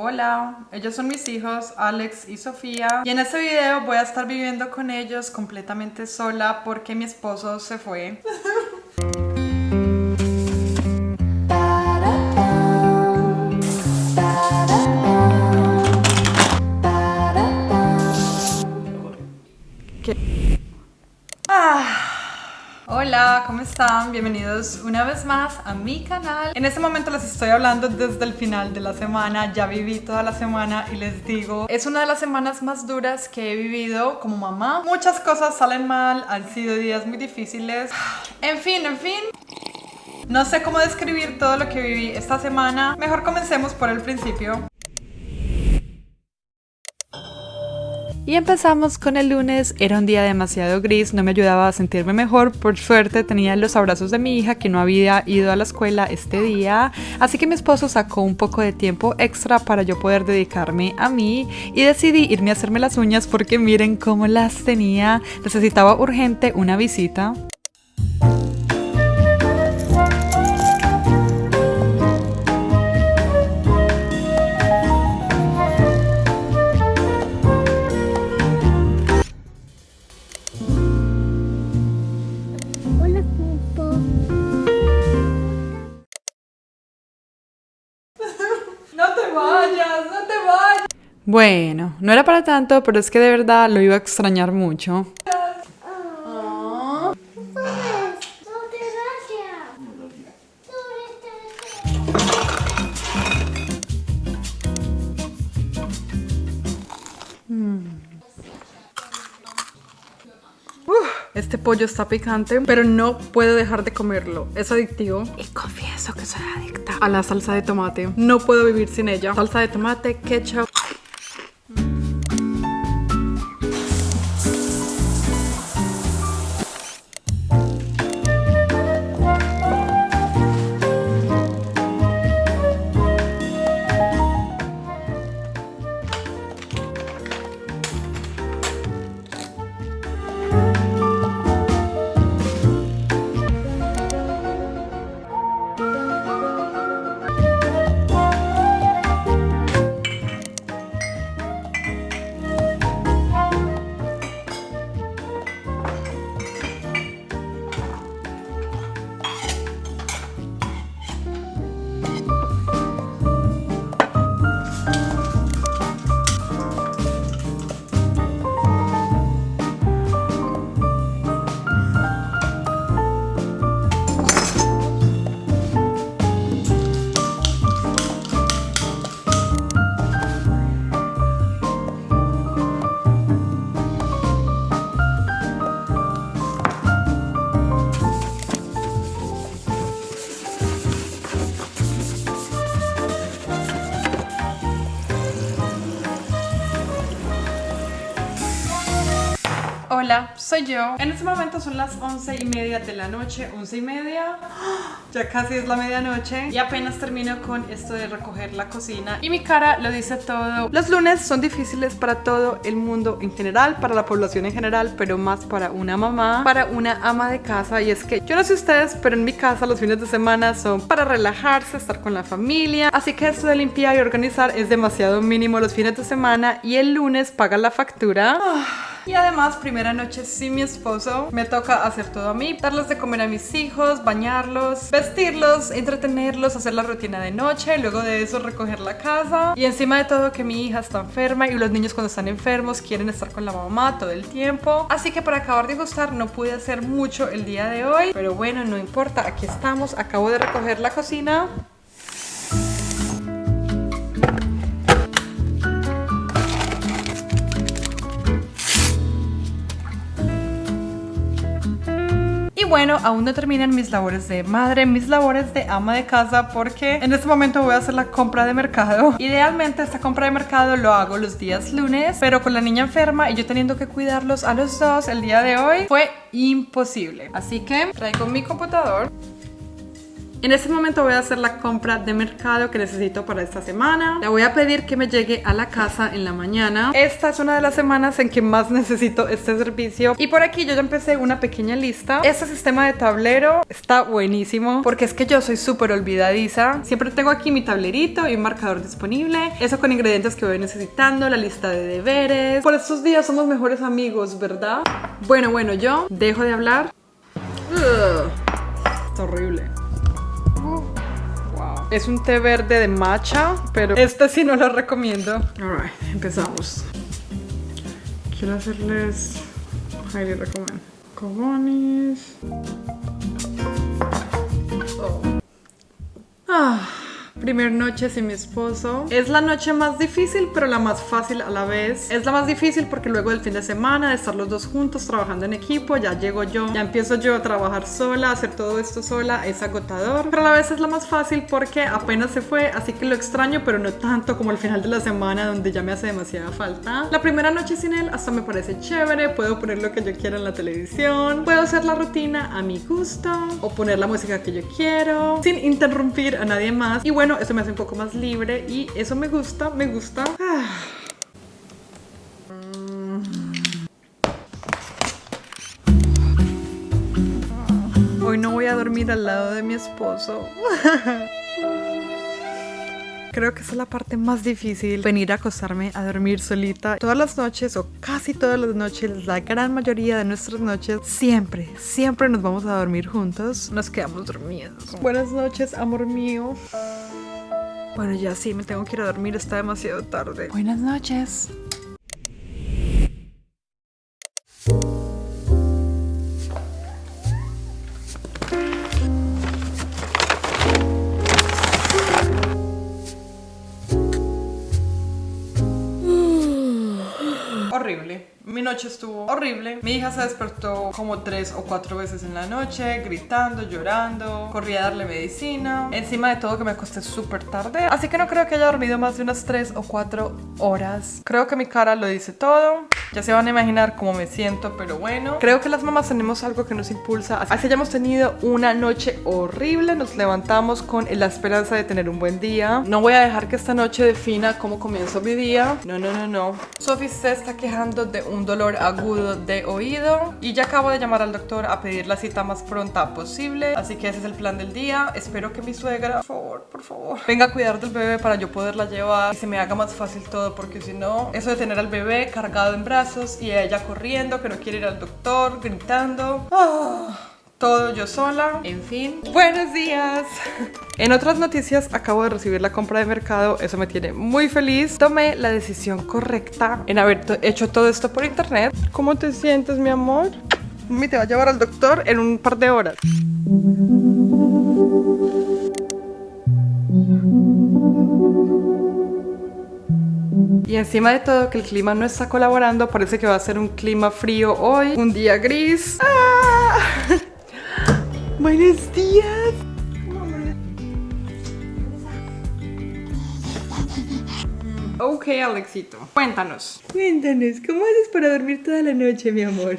Hola, ellos son mis hijos, Alex y Sofía, y en este video voy a estar viviendo con ellos completamente sola porque mi esposo se fue. Hola, ¿cómo están? Bienvenidos una vez más a mi canal. En este momento les estoy hablando desde el final de la semana. Ya viví toda la semana y les digo, es una de las semanas más duras que he vivido como mamá. Muchas cosas salen mal, han sido días muy difíciles. En fin. No sé cómo describir todo lo que viví esta semana. Mejor comencemos por el principio. Y empezamos con el lunes. Era un día demasiado gris, no me ayudaba a sentirme mejor. Por suerte tenía los abrazos de mi hija que no había ido a la escuela este día, así que mi esposo sacó un poco de tiempo extra para yo poder dedicarme a mí y decidí irme a hacerme las uñas porque miren cómo las tenía. Necesitaba urgente una visita. No te vayas. Bueno, no era para tanto, pero es que de verdad lo iba a extrañar mucho. Este pollo está picante, pero no puedo dejar de comerlo. Es adictivo. Y confieso que soy adicta a la salsa de tomate. No puedo vivir sin ella. Salsa de tomate, ketchup. Hola, soy yo. En este momento son las 11:30 de la noche, 11:30. Ya casi es la medianoche y apenas termino con esto de recoger la cocina y mi cara lo dice todo. Los lunes son difíciles para todo el mundo en general, para la población en general, pero más para una mamá, para una ama de casa. Y es que yo no sé ustedes, pero en mi casa los fines de semana son para relajarse, estar con la familia. Así que esto de limpiar y organizar es demasiado mínimo los fines de semana y el lunes paga la factura. Y además, primera noche sin mi esposo, me toca hacer todo a mí, darles de comer a mis hijos, bañarlos, vestirlos, entretenerlos, hacer la rutina de noche, luego de eso recoger la casa y encima de todo que mi hija está enferma y los niños cuando están enfermos quieren estar con la mamá todo el tiempo. Así que para acabar de gustar no pude hacer mucho el día de hoy, pero bueno, no importa, aquí estamos, acabo de recoger la cocina. Bueno, aún no terminan mis labores de madre, mis labores de ama de casa, porque en este momento voy a hacer la compra de mercado. Idealmente esta compra de mercado lo hago los días lunes, pero con la niña enferma y yo teniendo que cuidarlos a los dos el día de hoy fue imposible. Así que traigo mi computador. En este momento voy a hacer la compra de mercado que necesito para esta semana. Le voy a pedir que me llegue a la casa en la mañana. Esta es una de las semanas en que más necesito este servicio. Y por aquí yo ya empecé una pequeña lista. Este sistema de tablero está buenísimo porque es que yo soy súper olvidadiza. Siempre tengo aquí mi tablerito y un marcador disponible. Eso con ingredientes que voy necesitando, la lista de deberes. Por estos días somos mejores amigos, ¿verdad? Bueno, yo dejo de hablar. Está horrible. Es un té verde de matcha, pero este sí no lo recomiendo. Alright, empezamos. Quiero hacerles highly recommend cogones. Primer noche sin mi esposo. Es la noche más difícil, pero la más fácil a la vez. Es la más difícil porque luego del fin de semana de estar los dos juntos trabajando en equipo, ya llego yo, ya empiezo yo a trabajar sola, a hacer todo esto sola, es agotador. Pero a la vez es la más fácil porque apenas se fue, así que lo extraño, pero no tanto como el final de la semana donde ya me hace demasiada falta. La primera noche sin él hasta me parece chévere, puedo poner lo que yo quiera en la televisión, puedo hacer la rutina a mi gusto o poner la música que yo quiero sin interrumpir a nadie más. Y bueno, eso me hace un poco más libre y eso me gusta. Hoy no voy a dormir al lado de mi esposo. Creo que esa es la parte más difícil, venir a acostarme a dormir solita. Todas las noches o casi todas las noches, la gran mayoría de nuestras noches, siempre nos vamos a dormir juntos. Nos quedamos dormidos. Buenas noches, amor mío. Bueno, ya sí, me tengo que ir a dormir, está demasiado tarde. Buenas noches. Horrible. Mi noche estuvo horrible. Mi hija se despertó como 3 o 4 veces en la noche, gritando, llorando. Corrí a darle medicina. Encima de todo que me acosté súper tarde. Así que no creo que haya dormido más de unas 3 o 4 horas. Creo que mi cara lo dice todo. Ya se van a imaginar cómo me siento, pero bueno. Creo que las mamás tenemos algo que nos impulsa. Así hayamos tenido una noche horrible, nos levantamos con la esperanza de tener un buen día. No voy a dejar que esta noche defina cómo comienzo mi día. No. Sophie se está quejando de un dolor agudo de oído y ya acabo de llamar al doctor a pedir la cita más pronta posible, así que ese es el plan del día. Espero que mi suegra, por favor, venga a cuidar del bebé para yo poderla llevar y se me haga más fácil todo, porque si no, eso de tener al bebé cargado en brazos y ella corriendo, que no quiere ir al doctor, gritando, todo yo sola, en fin. ¡Buenos días! En otras noticias, acabo de recibir la compra de mercado. Eso me tiene muy feliz. Tomé la decisión correcta en haber hecho todo esto por internet. ¿Cómo te sientes, mi amor? Mami te va a llevar al doctor en un par de horas. Y encima de todo que el clima no está colaborando, parece que va a ser un clima frío hoy, un día gris. Buenos días. Ok, Alexito, cuéntanos, ¿cómo haces para dormir toda la noche, mi amor?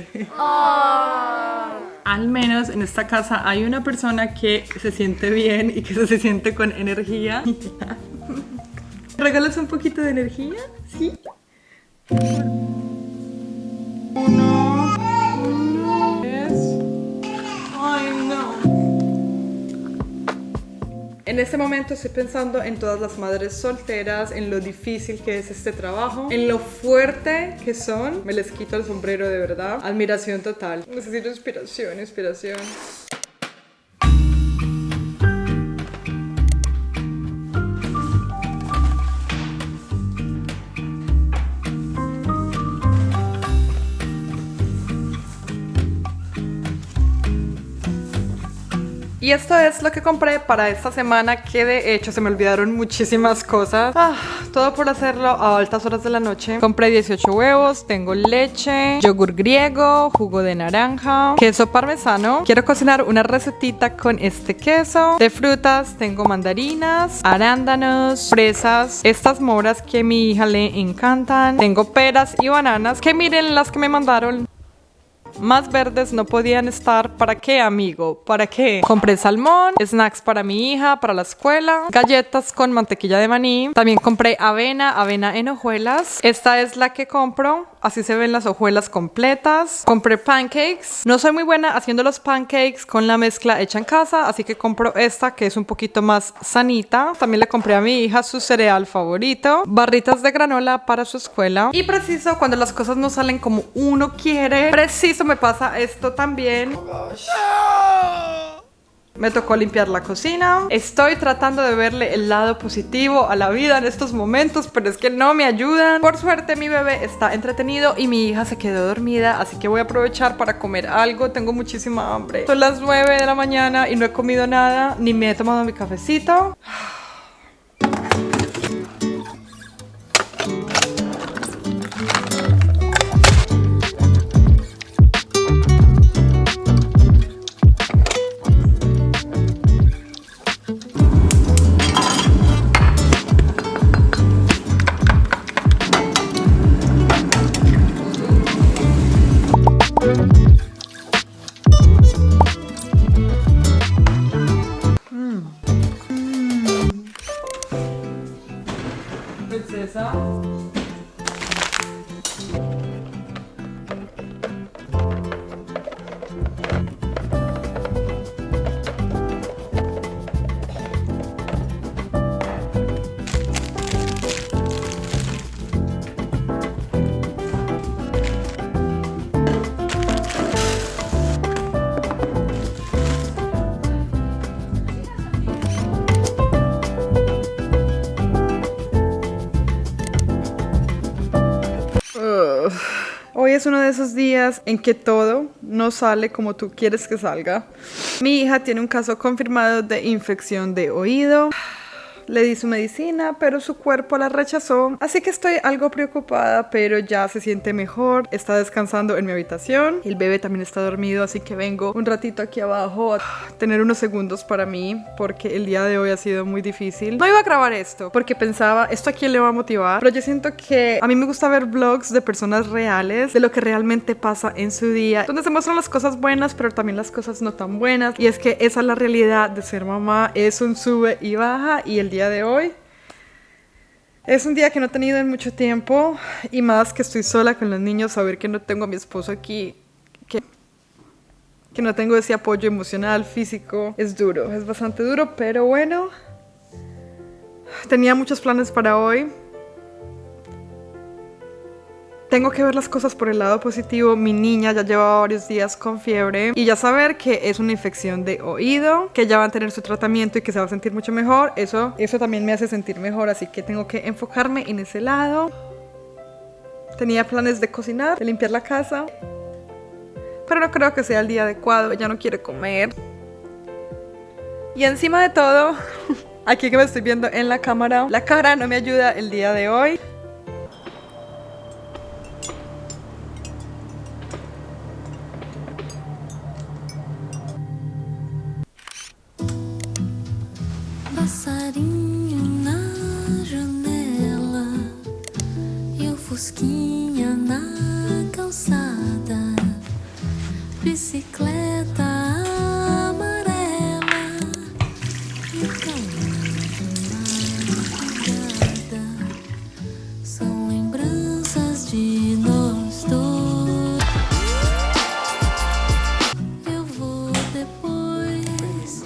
Al menos en esta casa hay una persona que se siente bien y que se siente con energía. ¿Regalas un poquito de energía? ¿Sí? En este momento estoy pensando en todas las madres solteras, en lo difícil que es este trabajo, en lo fuerte que son. Me les quito el sombrero, de verdad. Admiración total. Necesito inspiración. Y esto es lo que compré para esta semana, que de hecho se me olvidaron muchísimas cosas. Todo por hacerlo a altas horas de la noche. Compré 18 huevos, tengo leche, yogur griego, jugo de naranja, queso parmesano. Quiero cocinar una recetita con este queso. De frutas tengo mandarinas, arándanos, fresas, estas moras que a mi hija le encantan. Tengo peras y bananas, que miren las que me mandaron. Más verdes no podían estar. ¿Para qué, amigo? ¿Para qué? Compré salmón, snacks para mi hija, para la escuela, galletas con mantequilla de maní. También compré avena en hojuelas. Esta es la que compro. Así se ven las hojuelas completas. Compré pancakes. No soy muy buena haciendo los pancakes con la mezcla hecha en casa, así que compro esta que es un poquito más sanita. También le compré a mi hija su cereal favorito. Barritas de granola para su escuela. Y preciso cuando las cosas no salen como uno quiere, preciso me pasa esto también. Oh gosh. Me tocó limpiar la cocina. Estoy tratando de verle el lado positivo a la vida en estos momentos, pero es que no me ayudan. Por suerte mi bebé está entretenido y mi hija se quedó dormida, así que voy a aprovechar para comer algo. Tengo muchísima hambre. Son las 9 de la mañana y no he comido nada, ni me he tomado mi cafecito. Princesa. Hoy es uno de esos días en que todo no sale como tú quieres que salga. Mi hija tiene un caso confirmado de infección de oído. Le di su medicina, pero su cuerpo la rechazó. Así que estoy algo preocupada, pero ya se siente mejor. Está descansando en mi habitación. El bebé también está dormido, así que vengo un ratito aquí abajo a tener unos segundos para mí, porque el día de hoy ha sido muy difícil. No iba a grabar esto, porque pensaba, ¿esto a quién le va a motivar? Pero yo siento que a mí me gusta ver vlogs de personas reales, de lo que realmente pasa en su día, donde se muestran las cosas buenas, pero también las cosas no tan buenas. Y es que esa es la realidad de ser mamá. Es un sube y baja, y el día de hoy es un día que no he tenido en mucho tiempo, y más que estoy sola con los niños, saber que no tengo a mi esposo aquí, que no tengo ese apoyo emocional, físico, es duro, es bastante duro, pero bueno, tenía muchos planes para hoy. Tengo que ver las cosas por el lado positivo. Mi niña ya lleva varios días con fiebre y ya saber que es una infección de oído, que ya va a tener su tratamiento y que se va a sentir mucho mejor, eso también me hace sentir mejor, así que tengo que enfocarme en ese lado. Tenía planes de cocinar, de limpiar la casa, pero no creo que sea el día adecuado. Ella no quiere comer. Y encima de todo, aquí que me estoy viendo en la cámara, la cara no me ayuda el día de hoy. Passarinho na janela e o fusquinha na calçada, bicicleta amarela e o calor na madrugada são lembranças de nós dois. Eu vou depois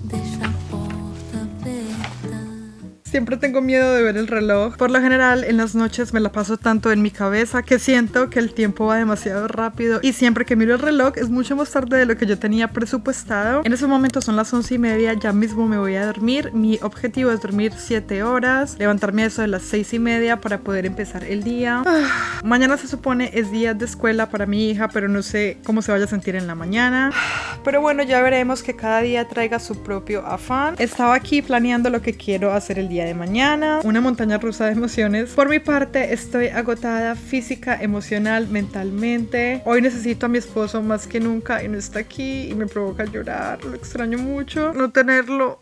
deixar a porta aberta. Siempre tengo miedo de ver el reloj. Por lo general, en las noches me la paso tanto en mi cabeza que siento que el tiempo va demasiado rápido. Y siempre que miro el reloj es mucho más tarde de lo que yo tenía presupuestado. En ese momento son las 11:30, ya mismo me voy a dormir. Mi objetivo es dormir 7 horas, levantarme a eso de las 6:30 para poder empezar el día. Mañana se supone es día de escuela para mi hija, pero no sé cómo se vaya a sentir en la mañana. Pero bueno, ya veremos, que cada día traiga su propio afán. Estaba aquí planeando lo que quiero hacer el día de mañana, una montaña rusa de emociones. Por mi parte, estoy agotada física, emocional, mentalmente. Hoy necesito a mi esposo más que nunca y no está aquí y me provoca llorar. Lo extraño mucho, no tenerlo.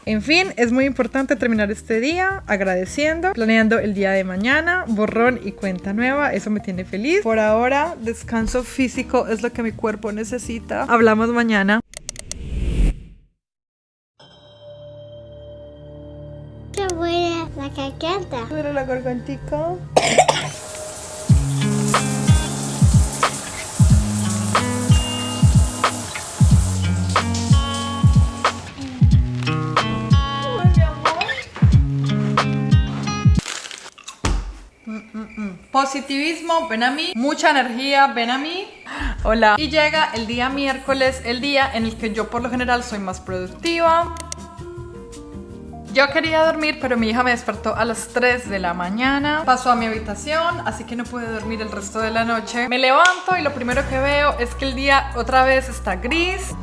En fin, es muy importante terminar este día agradeciendo, planeando el día de mañana, borrón y cuenta nueva. Eso me tiene feliz. Por ahora, descanso físico es lo que mi cuerpo necesita. Hablamos mañana. Qué buena la garganta. Mira la gargantica. Positivismo, ven a mí. Mucha energía, ven a mí. Hola. Y llega el día miércoles, el día en el que yo por lo general soy más productiva. Yo quería dormir, pero mi hija me despertó a las 3 de la mañana. Pasó a mi habitación, así que no pude dormir el resto de la noche. Me levanto y lo primero que veo es que el día otra vez está gris.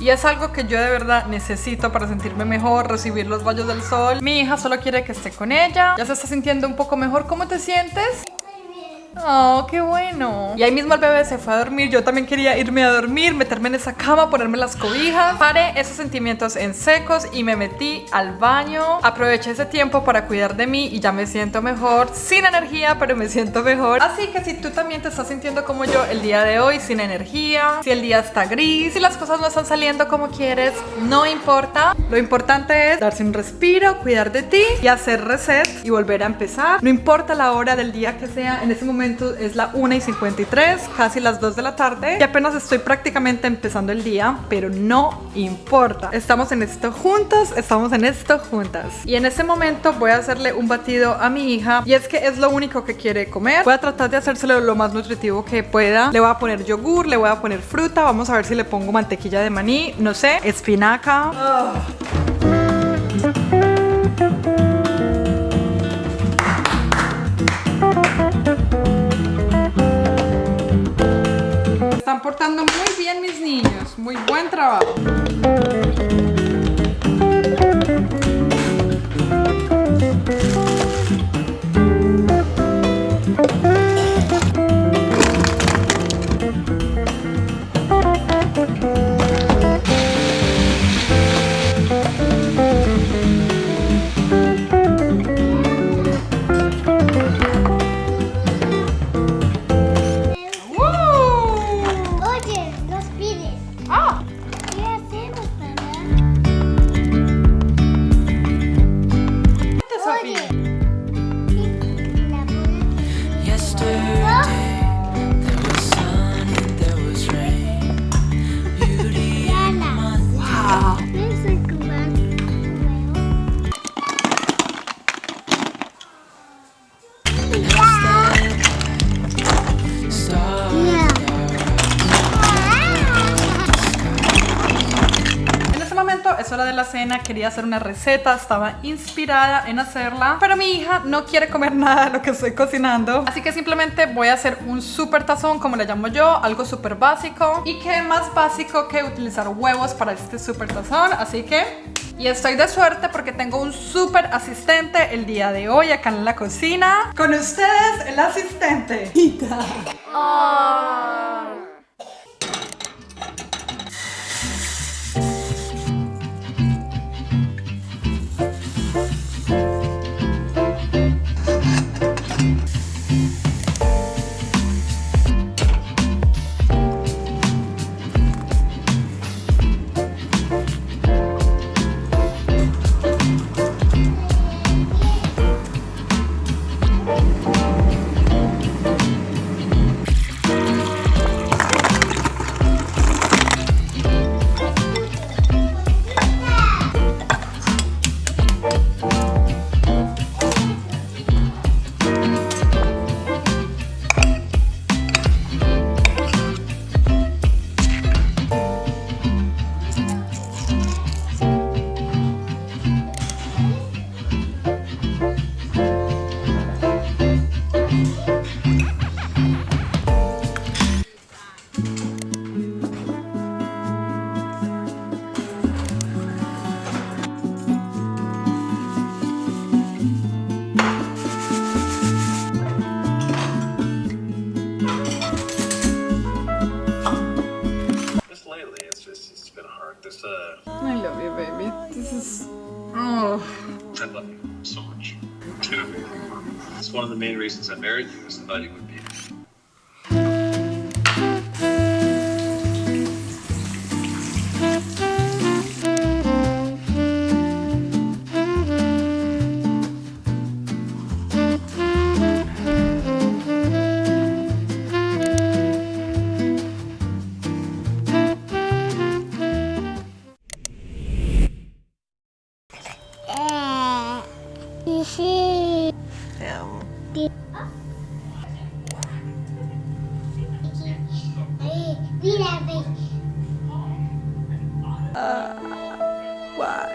Y es algo que yo de verdad necesito para sentirme mejor, recibir los rayos del sol. Mi hija solo quiere que esté con ella. Ya se está sintiendo un poco mejor. ¿Cómo te sientes? Oh, qué bueno. Y ahí mismo el bebé se fue a dormir. Yo también quería irme a dormir, meterme en esa cama, ponerme las cobijas. Paré esos sentimientos en secos y me metí al baño. Aproveché ese tiempo para cuidar de mí y ya me siento mejor. Sin energía, pero me siento mejor. Así que si tú también te estás sintiendo como yo el día de hoy, sin energía, si el día está gris, si las cosas no están saliendo como quieres, no importa. Lo importante es darse un respiro, cuidar de ti y hacer reset y volver a empezar. No importa la hora del día que sea, en ese momento es la 1:53, casi las 2 de la tarde y apenas estoy prácticamente empezando el día, pero no importa. Estamos en esto juntos, estamos en esto juntas. Y en este momento voy a hacerle un batido a mi hija y es que es lo único que quiere comer. Voy a tratar de hacérselo lo más nutritivo que pueda. Le voy a poner yogur, le voy a poner fruta, vamos a ver si le pongo mantequilla de maní, no sé, espinaca. Están portando muy bien mis niños, muy buen trabajo. Oye, los pides. Ah, ¿Qué hacemos, mamá? Sofía. La pones. Yesterday there was sun and there was rain. Beauty in month. Wow. ¿Ves el cubano? Stars En este momento es hora de la cena, quería hacer una receta, estaba inspirada en hacerla, pero mi hija no quiere comer nada de lo que estoy cocinando, así que simplemente voy a hacer un súper tazón, como le llamo yo, algo súper básico. Y qué más básico que utilizar huevos para este súper tazón, así que... Y estoy de suerte porque tengo un súper asistente el día de hoy acá en la cocina. Con ustedes, el asistente. so much. Too. It's one of the main reasons I married you, is I thought you would be. Sí. Te amo. Ahí, mira, ve. Why?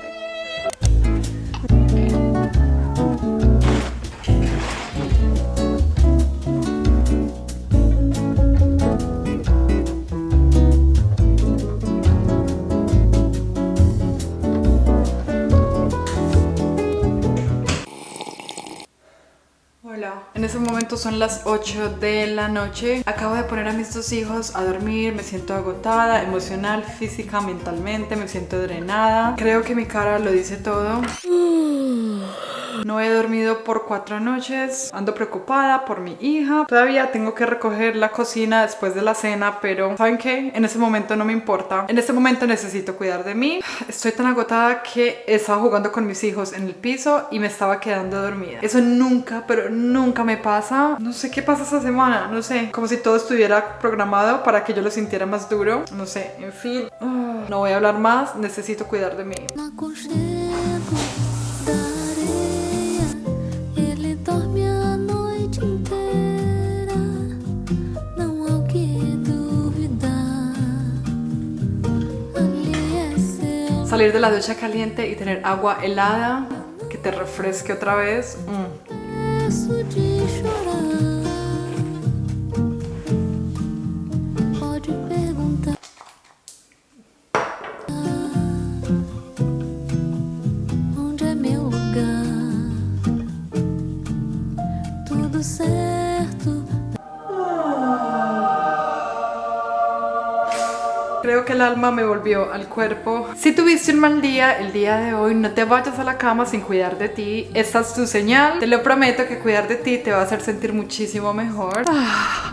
Hola. En ese momento son las 8 de la noche. Acabo de poner a mis dos hijos a dormir. Me siento agotada, emocional, física, mentalmente. Me siento drenada. Creo que mi cara lo dice todo. No he dormido por 4 noches. Ando preocupada por mi hija. Todavía tengo que recoger la cocina después de la cena, pero ¿saben qué? En ese momento no me importa. En este momento necesito cuidar de mí. Estoy tan agotada que estaba jugando con mis hijos en el piso y me estaba quedando dormida. Eso nunca, pero nunca me pasa. No sé qué pasa esta semana. No sé. Como si todo estuviera programado para que yo lo sintiera más duro. No sé. En fin. No voy a hablar más. Necesito cuidar de mí. No aconchego da areia, ele dorme a noite inteira. Não há o que duvidar. Ali é seu Salir de la ducha caliente y tener agua helada que te refresque otra vez. preço de chorar. Pode perguntar. Onde é meu lugar? Tudo certo. Creo que el alma me volvió al cuerpo. Si tuviste un mal día el día de hoy, no te vayas a la cama sin cuidar de ti. Esta es tu señal. Te lo prometo que cuidar de ti te va a hacer sentir muchísimo mejor.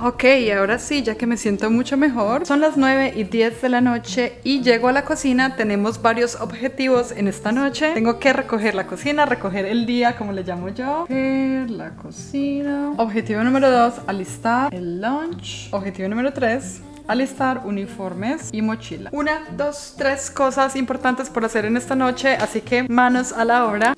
Ok, ahora sí, ya que me siento mucho mejor. Son las 9:10 de la noche y llego a la cocina. Tenemos varios objetivos en esta noche. Tengo que recoger la cocina, recoger el día, como le llamo yo. Recoger la cocina. Objetivo número 2, alistar el lunch. Objetivo número 3, alistar uniformes y mochila. 1, 2, 3 cosas importantes por hacer en esta noche, así que manos a la obra.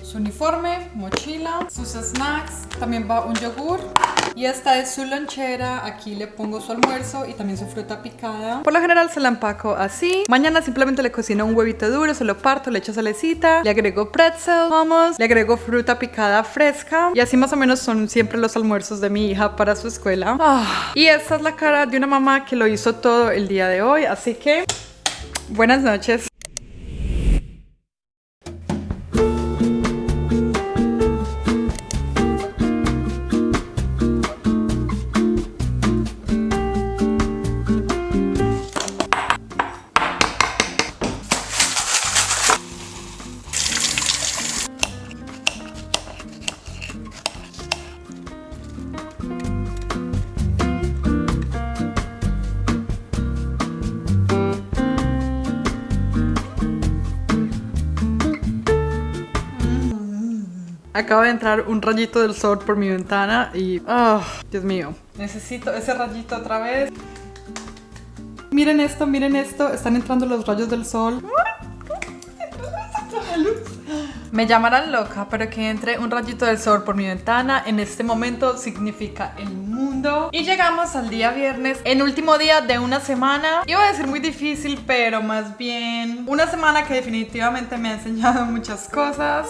Su uniforme, mochila, sus snacks, también va un yogur. Y esta es su lonchera, aquí le pongo su almuerzo y también su fruta picada. Por lo general se la empaco así. Mañana simplemente le cocino un huevito duro, se lo parto, le echo salecita, le agrego pretzel, hummus, le agrego fruta picada fresca. Y así más o menos son siempre los almuerzos de mi hija para su escuela. Y esta es la cara de una mamá que lo hizo todo el día de hoy, así que buenas noches. Acaba de entrar un rayito del sol por mi ventana y... ¡oh, Dios mío! Necesito ese rayito otra vez. Miren esto, miren esto. Están entrando los rayos del sol. La luz. Me llamarán loca, pero que entre un rayito del sol por mi ventana en este momento significa el mundo. Y llegamos al día viernes, el último día de una semana. Iba a decir muy difícil, pero más bien una semana que definitivamente me ha enseñado muchas cosas.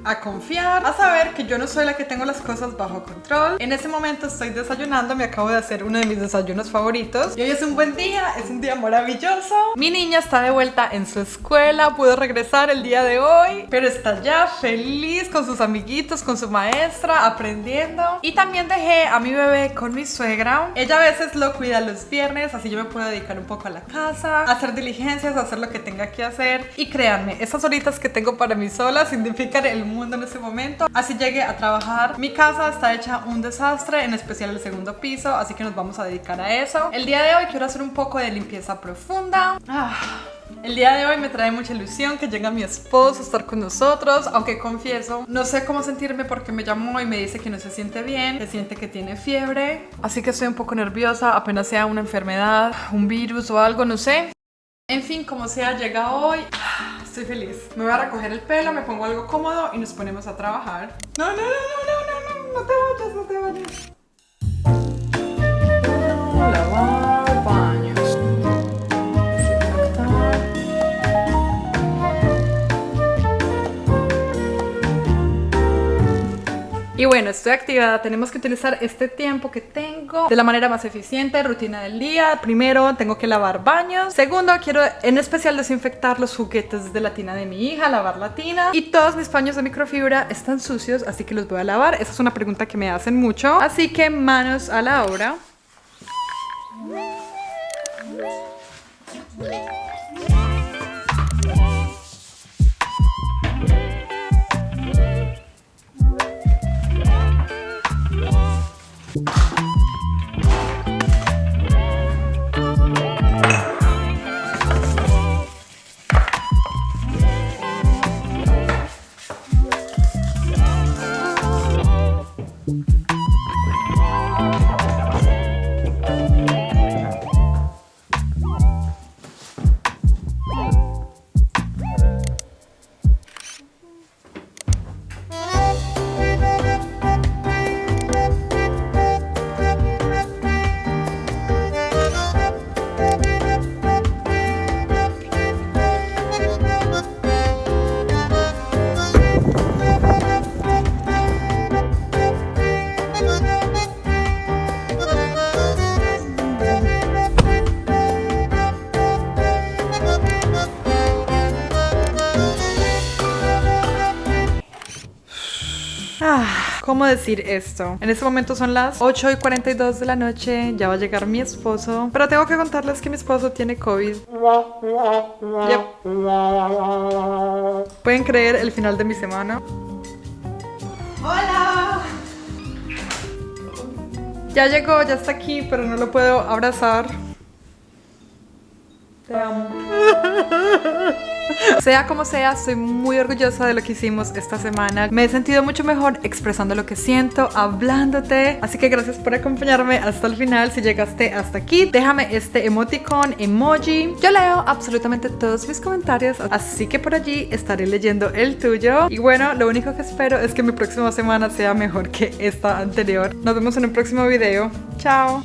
A confiar, a saber que yo no soy la que tengo las cosas bajo control. En ese momento estoy desayunando, me acabo de hacer uno de mis desayunos favoritos. Y hoy es un buen día, es un día maravilloso. Mi niña está de vuelta en su escuela, pudo regresar el día de hoy, pero está ya feliz con sus amiguitos, con su maestra, aprendiendo. Y también dejé a mi bebé con mi suegra. Ella a veces lo cuida los viernes, así yo me puedo dedicar un poco a la casa, a hacer diligencias, a hacer lo que tenga que hacer. Y créanme, esas horitas que tengo para mí sola significan el mundo en ese momento. Así llegué a trabajar. Mi casa está hecha un desastre, en especial el segundo piso, así que nos vamos a dedicar a eso. El día de hoy quiero hacer un poco de limpieza profunda. El día de hoy me trae mucha ilusión que llegue mi esposo a estar con nosotros, aunque confieso, no sé cómo sentirme porque me llamó y me dice que no se siente bien, se siente que tiene fiebre, así que estoy un poco nerviosa, apenas sea una enfermedad, un virus o algo, no sé. En fin, como sea, llega hoy. Estoy feliz. Me voy a recoger el pelo, me pongo algo cómodo y nos ponemos a trabajar. No te vayas, no te vayas. Lavar baños. Desinfectar. Y bueno, estoy activada, tenemos que utilizar este tiempo que tengo de la manera más eficiente. Rutina del día: primero tengo que lavar baños, segundo quiero en especial desinfectar los juguetes de la tina de mi hija, lavar la tina, y todos mis paños de microfibra están sucios, así que los voy a lavar. Esa es una pregunta que me hacen mucho, así que manos a la obra. ¿Cómo decir esto? En este momento son las 8:42 de la noche, ya va a llegar mi esposo, pero tengo que contarles que mi esposo tiene COVID. Yep. ¿Pueden creer el final de mi semana? ¡Hola! Ya llegó, ya está aquí, pero no lo puedo abrazar. Te amo. Sea como sea, estoy muy orgullosa de lo que hicimos esta semana. Me he sentido mucho mejor expresando lo que siento, hablándote. Así que gracias por acompañarme hasta el final. Si llegaste hasta aquí, déjame este emoticon, emoji. Yo leo absolutamente todos mis comentarios, así que por allí estaré leyendo el tuyo. Y bueno, lo único que espero es que mi próxima semana sea mejor que esta anterior. Nos vemos en un próximo video. Chao.